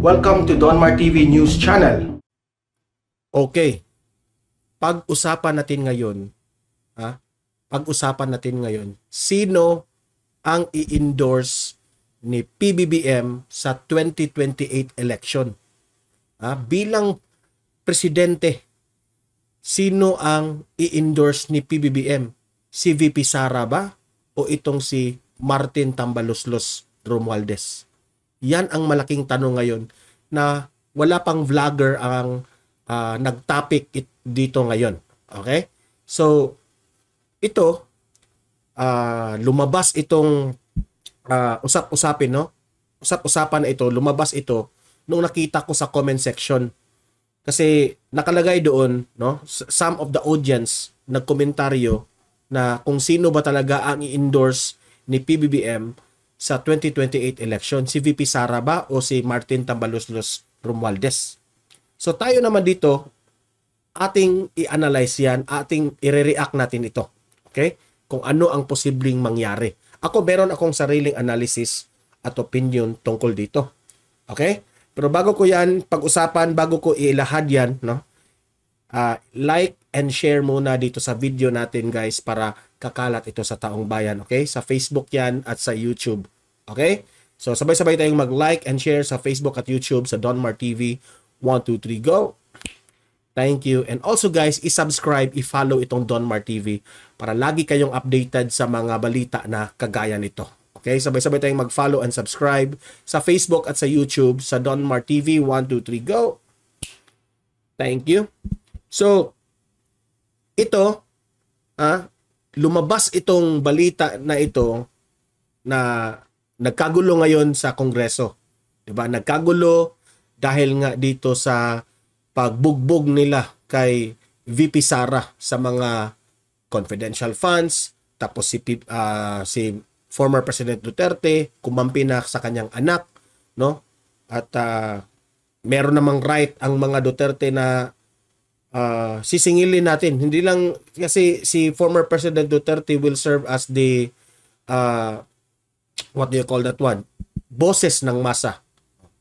Welcome to Donmar TV News Channel. Okay. Pag-usapan natin ngayon, sino ang i-endorse ni PBBM sa 2028 election? Bilang presidente, sino ang i-endorse ni PBBM? Si VP Sara ba o itong si Martin Tambaloslos Romualdez? Yan ang malaking tanong ngayon na wala pang vlogger ang nag-topic dito ngayon. Okay? So, ito, lumabas itong usap-usapan na ito, lumabas ito nung nakita ko sa comment section. Kasi nakalagay doon, no, some of the audience nagkomentaryo na kung sino ba talaga ang i-endorse ni PBBM sa 2028 election, si VP Sara ba o si Martin Tambaloslos Romualdez. So tayo naman dito, ating i-analyze yan, ating i-react natin ito. Okay? Kung ano ang posibleng mangyari. Meron akong sariling analysis at opinion tungkol dito. Okay? Pero bago ko yan pag-usapan, bago ko ilahad yan, no? Like and share muna dito sa video natin, guys, para kakalat ito sa taong bayan. Okay? Sa Facebook yan at sa YouTube. Okay? So sabay-sabay tayong mag-like and share sa Facebook at YouTube sa Donmar TV. 1, 2, 3, go! Thank you. And also, guys, i-subscribe, i-follow itong Donmar TV para lagi kayong updated sa mga balita na kagaya nito. Okay? Sabay-sabay tayong mag-follow and subscribe sa Facebook at sa YouTube sa Donmar TV. 1, 2, 3, go! Thank you. So, ito, lumabas itong balita na ito na nagkagulo ngayon sa Kongreso. Diba? Nagkagulo dahil nga dito sa pagbugbog nila kay VP Sara sa mga confidential funds, tapos si former President Duterte kumampi na sa kanyang anak, no? At meron namang right ang mga Duterte na sisingilin natin. Hindi lang kasi si former President Duterte will serve as the what do you call that one? Boses ng masa.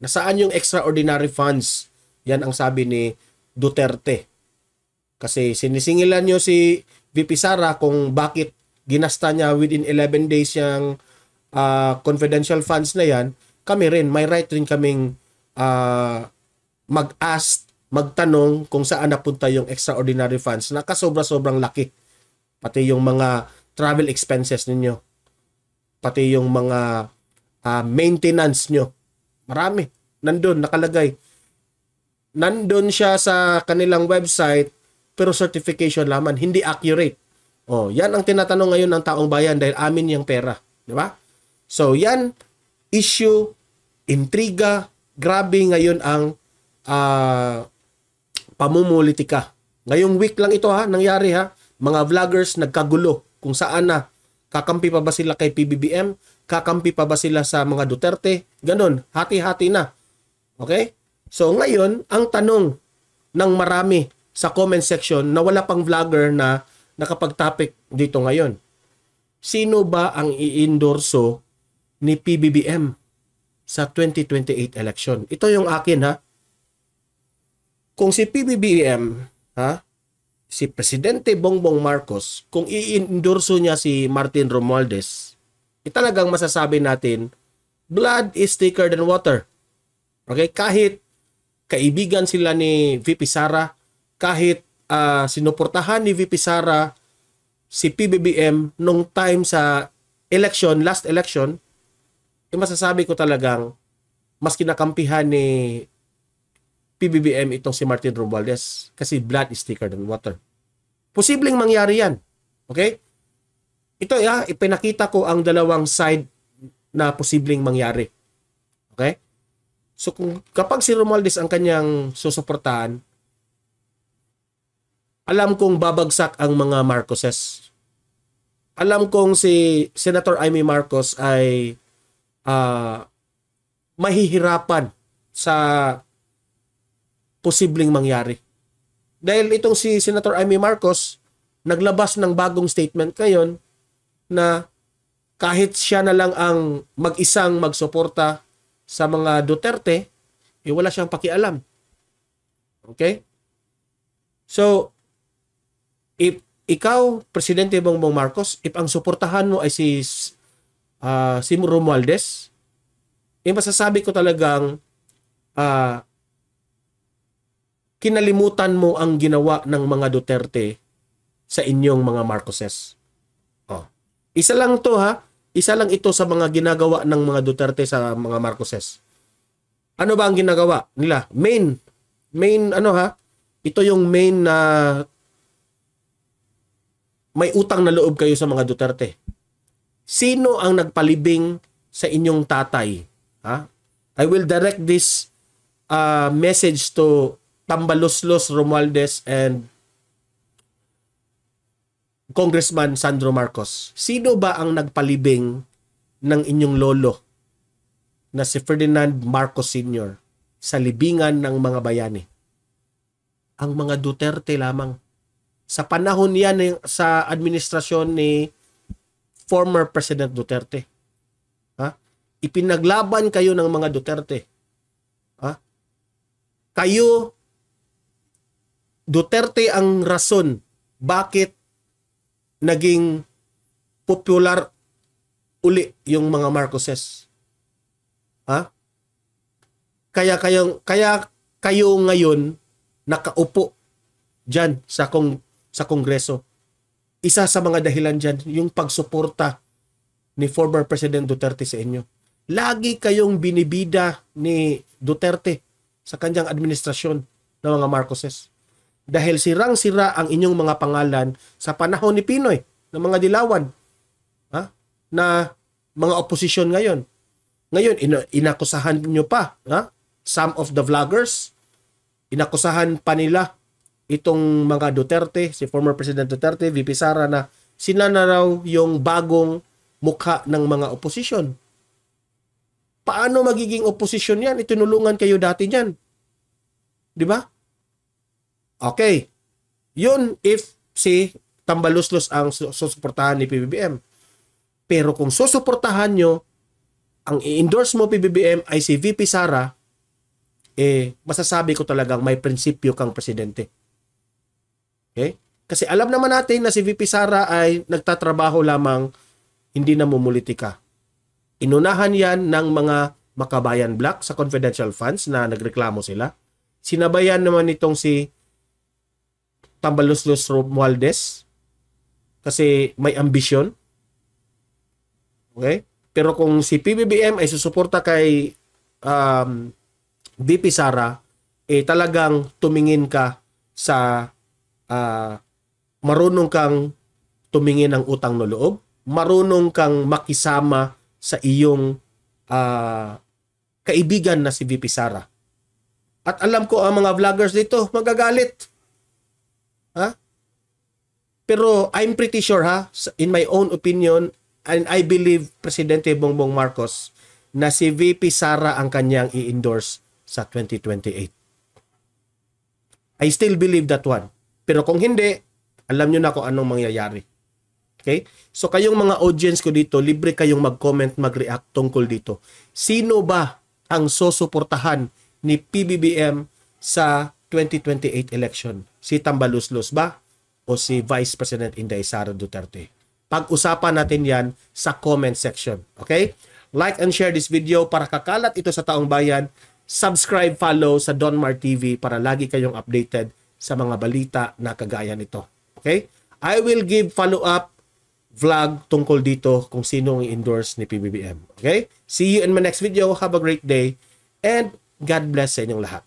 Nasaan yung extraordinary funds? Yan ang sabi ni Duterte. Kasi sinisingilan nyo si VP Sara kung bakit ginasta niya within 11 days yung confidential funds na yan. Kami rin, may right rin kaming mag-ask, magtanong kung saan napunta yung extraordinary funds na kasobra-sobrang laki. Pati yung mga travel expenses ninyo. Pati yung mga maintenance nyo. Marami. Nandun, nakalagay. Nandun siya sa kanilang website, pero certification laman, hindi accurate. Yan ang tinatanong ngayon ng taong bayan dahil amin yung pera. Di ba? So, yan, issue, intriga, grabe ngayon ang pamumulitika. Ngayong week lang ito nangyari Mga vloggers nagkagulo kung saan na. Kakampi pa ba sila kay PBBM? Kakampi pa ba sila sa mga Duterte? Ganon, hati-hati na. Okay? So ngayon, ang tanong ng marami sa comment section na wala pang vlogger na nakapag-topic dito ngayon. Sino ba ang i-endorso ni PBBM sa 2028 election? Ito yung akin Kung si PBBM, si Presidente Bongbong Marcos, kung i-endorso niya si Martin Romualdez, talagang masasabi natin, blood is thicker than water. Okay? Kahit kaibigan sila ni VP Sara, kahit sinuportahan ni VP Sara si PBBM nung time sa election, last election, masasabi ko talagang mas kinakampihan ni PBBM itong si Martin Romualdez kasi blood is thicker than water. Posibleng mangyari yan. Okay? Ito ipinakita ko ang dalawang side na posibleng mangyari. Okay? So kapag si Romualdez ang kanyang susuportahan, alam kong babagsak ang mga Marcoses. Alam kong si Senator Amy Marcos ay mahihirapan sa posibleng mangyari. Dahil itong si Senator Amy Marcos naglabas ng bagong statement ngayon na kahit siya na lang ang mag-isang magsuporta sa mga Duterte, wala siyang pakialam. Okay? So, if ikaw, Presidente Bongbong Marcos, if ang suportahan mo ay si Romualdez, masasabi ko talagang kinalimutan mo ang ginawa ng mga Duterte sa inyong mga Marcoses. Isa lang to ha. Isa lang ito sa mga ginagawa ng mga Duterte sa mga Marcoses. Ano ba ang ginagawa nila? Main ito yung main na may utang na loob kayo sa mga Duterte. Sino ang nagpalibing sa inyong tatay? Ha? I will direct this message to Tambaloslos Romualdez and Congressman Sandro Marcos. Sino ba ang nagpalibing ng inyong lolo na si Ferdinand Marcos Sr. sa libingan ng mga bayani? Ang mga Duterte lamang. Sa panahon yan sa administrasyon ni former President Duterte. Ipinaglaban kayo ng mga Duterte. Kayo, Duterte ang rason bakit naging popular uli yung mga Marcoses. Kaya kayo ngayon nakaupo diyan sa Kongreso. Isa sa mga dahilan diyan yung pagsuporta ni former President Duterte sa inyo. Lagi kayong binibida ni Duterte sa kanyang administrasyon ng mga Marcoses. Dahil sirang-sira ang inyong mga pangalan sa panahon ni Pinoy, ng mga dilawan, na mga oposisyon ngayon. Ngayon, inakusahan nyo pa, some of the vloggers, inakusahan pa nila itong mga Duterte, si former President Duterte, VP Sara, na sila na raw yung bagong mukha ng mga oposisyon. Paano magiging oposisyon yan? Itinulungan kayo dati yan. Di ba? Okay. Yun if si Tambaloslos ang susuportahan ni PBBM. Pero kung susuportahan nyo, ang i-endorse mo PBBM ay si VP Sara, masasabi ko talagang may prinsipyo kang presidente. Okay? Kasi alam naman natin na si VP Sara ay nagtatrabaho lamang, hindi na mumulitika. Inunahan yan ng mga Makabayan Black sa confidential funds na nagreklamo sila. Sinabayan naman itong si Tambaloslos Romualdez kasi may ambisyon. Okay? Pero kung si PBBM ay susuporta kay VP Sara, talagang tumingin ka sa marunong kang tumingin ng utang na loob, marunong kang makisama sa iyong kaibigan na si VP Sara. At alam ko ang mga vloggers dito magagalit. Pero I'm pretty sure in my own opinion, and I believe Presidente Bongbong Marcos na si VP Sara ang kanyang i-endorse sa 2028. I still believe that one. Pero kung hindi, alam nyo na kung anong mangyayari. Okay? So kayong mga audience ko dito, libre kayong mag-comment, mag-react tungkol dito. Sino ba ang susuportahan ni PBBM sa 2028 election? Si Tambaloslos ba o si Vice President Inday Sara Duterte? Pag-usapan natin yan sa comment section. Okay? Like and share this video para kakalat ito sa taong bayan. Subscribe, follow sa Donmar TV para lagi kayong updated sa mga balita na kagaya nito. Okay? I will give follow-up vlog tungkol dito kung sino ang endorse ni PBBM. Okay? See you in my next video. Have a great day and God bless sa inyong lahat.